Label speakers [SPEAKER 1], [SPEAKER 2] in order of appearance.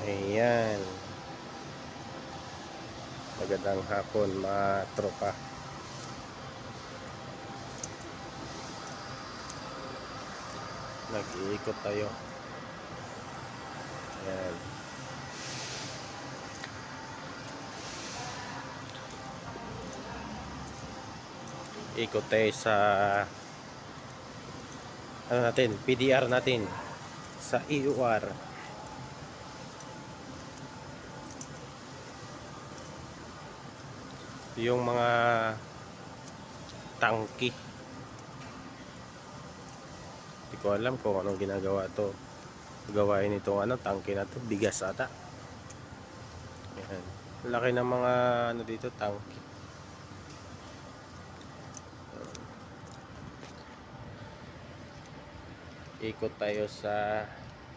[SPEAKER 1] Ayan. Magandang hapon mga tropa. Nag-iikot tayo. Ayan. Ikot tayo sa ano natin, PDR natin sa EUR. Yung mga tangki. Hindi ko alam kung anong ginagawa to. Gawain itong tangki na to, bigas ata. Ayan. Laki ng mga dito, tangki. Ikot tayo sa